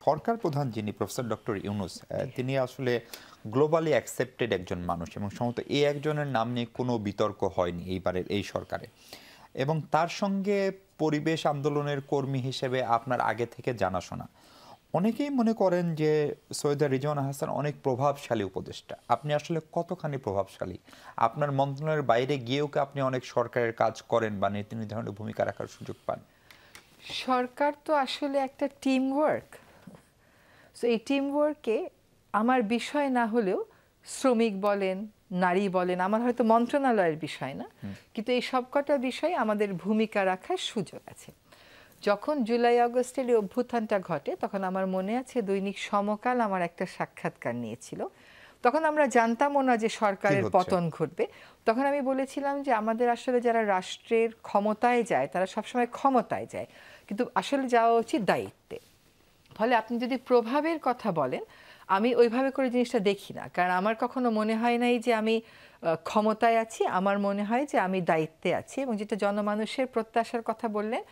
সরকার প্রধান যিনি professor doctor Yunus তিনি আসলে গ্লোবালি অ্যাকসেপ্টেড একজন মানুষ এবং সম্ভবত এই একজনের নাম নিয়ে কোনো বিতর্ক হয়নি এইবারের এই সরকারে এবং তার সঙ্গে পরিবেশ আন্দোলনের কর্মী হিসেবে আপনার আগে থেকে জানাশোনা অনেকেই মনে করেন যে সৈয়দা রিজওয়ানা হাসান অনেক প্রভাবশালী উপদেষ্টা আপনি আসলে কতখানি প্রভাবশালী আপনার মন্ত্রণালয়ের বাইরে গিয়েও কি আপনি অনেক সরকারের কাজ করেন বা নীতি নির্ধারণে ভূমিকা রাখার সুযোগ পান সরকার তো আসলে একটা টিম ওয়ার্ক সো এই টিম ওয়ার্কে আমার বিষয় না হলেও শ্রমিক বলেন নারী বলেন আমার হয়তো মন্ত্রণালয়ের বিষয় না কিন্তু এই সবকটা বিষয়ে আমাদের ভূমিকা রাখার সুযোগ আছে যখন জুলাই আগস্টের এই অভ্যুত্থানটা ঘটে তখন আমার মনে আছে দৈনিক সমকাল আমার একটা সাক্ষাৎকার নিয়েছিল তখন আমরা জানতামও না যে সরকারের পতন ঘটবে তখন আমি বলেছিলাম যে আমাদের আসলে যারা রাষ্ট্রের ক্ষমতায় যায় তারা সবসময় ক্ষমতায় যায় কিন্তু আসলে যাওয়া উচিত দায়িত্বে ফলে আপনি যদি প্রভাবের কথা বলেন আমি ওইভাবে করে জিনিসটা দেখি না কারণ আমার কখনো মনে হয় নাই যে আমি ক্ষমতায় আছি আমার মনে হয় যে আমি দায়িত্বে আছি এবং যেটা জনমানুষের প্রত্যাশার কথা বললেন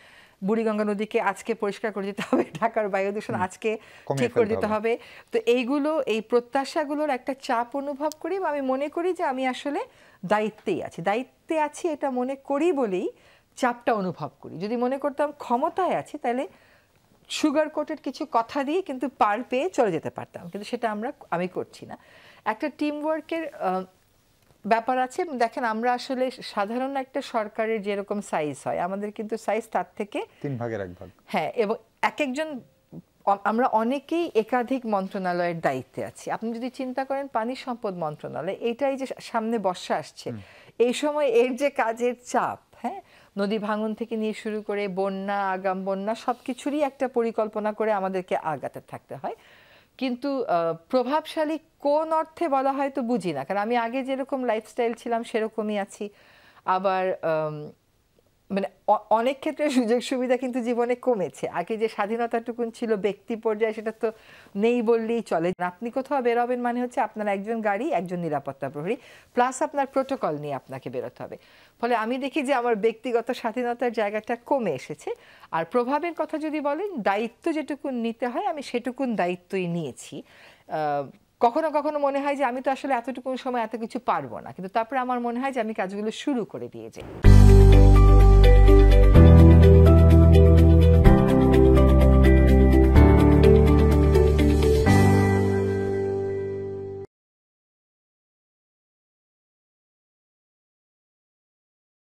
বুড়িগঙ্গা নদীকে আজকে পরিষ্কার করে দিতে হবে ঢাকার বায়ু দূষণ আজকে ঠিক করে দিতে হবে তো এইগুলো এই প্রত্যাশাগুলোর একটা চাপ অনুভব করি বা আমি মনে করি যে আমি আসলে দায়িত্বে আছি এটা মনে করি বলেই চাপটা অনুভব করি যদি মনে করতাম ক্ষমতায় আছি তাহলে সুগার কোটেড কিছু কথা দিয়ে কিন্তু পার পেয়ে চলে যেতে পারতাম কিন্তু সেটা আমি করছি না একটা টিম ওয়ার্কের ব্যাপার আছে দেখেন আমরা আসলে সাধারণ একটা সরকারের যেরকম সাইজ হয় আমাদের কিন্তু সাইজ তার থেকে 3 ভাগের 1 ভাগ হ্যাঁ এবং একজন আমরা অনেকেই একাধিক মন্ত্রণালয়ের দায়িত্বে আছি আপনি যদি চিন্তা করেন পানি সম্পদ মন্ত্রণালয় এটাই যে সামনে বর্ষা আসছে এই সময় এর যে কাজের চাপ হ্যাঁ নদী ভাঙন থেকে নিয়ে শুরু করে বন্যা আগাম বন্যা সবকিছুরই একটা পরিকল্পনা করে আমাদেরকে আগাতে থাকতে হয় কিন্তু প্রভাবশালী কোন অর্থে বলা হয় তো বুঝি না কারণ আমি আগে যেরকম লাইফস্টাইল ছিলাম সেরকমই আছি আবার মানে অনেক ক্ষেত্রে সুযোগ সুবিধা কিন্তু জীবনে কমেছে আগে যে স্বাধীনতাটুকুন ছিল ব্যক্তি পর্যায়ে সেটা তো নেই বললেই চলে আপনি কোথাও বেরোবেন মানে হচ্ছে আপনার একজন গাড়ি একজন নিরাপত্তা প্রহরী প্লাস আপনার প্রোটোকল নিয়ে আপনাকে বেরোতে হবে ফলে আমি দেখি যে আমার ব্যক্তিগত স্বাধীনতার জায়গাটা কমে এসেছে আর প্রভাবের কথা যদি বলেন দায়িত্ব যেটুকুন নিতে হয় আমি সেটুকুন দায়িত্বই নিয়েছি কখনো কখনো মনে হয় যে আমি তো আসলে এতটুকুন সময় এত কিছু পারবো না কিন্তু তারপরে আমার মনে হয় যে আমি কাজগুলো শুরু করে দিয়ে যাই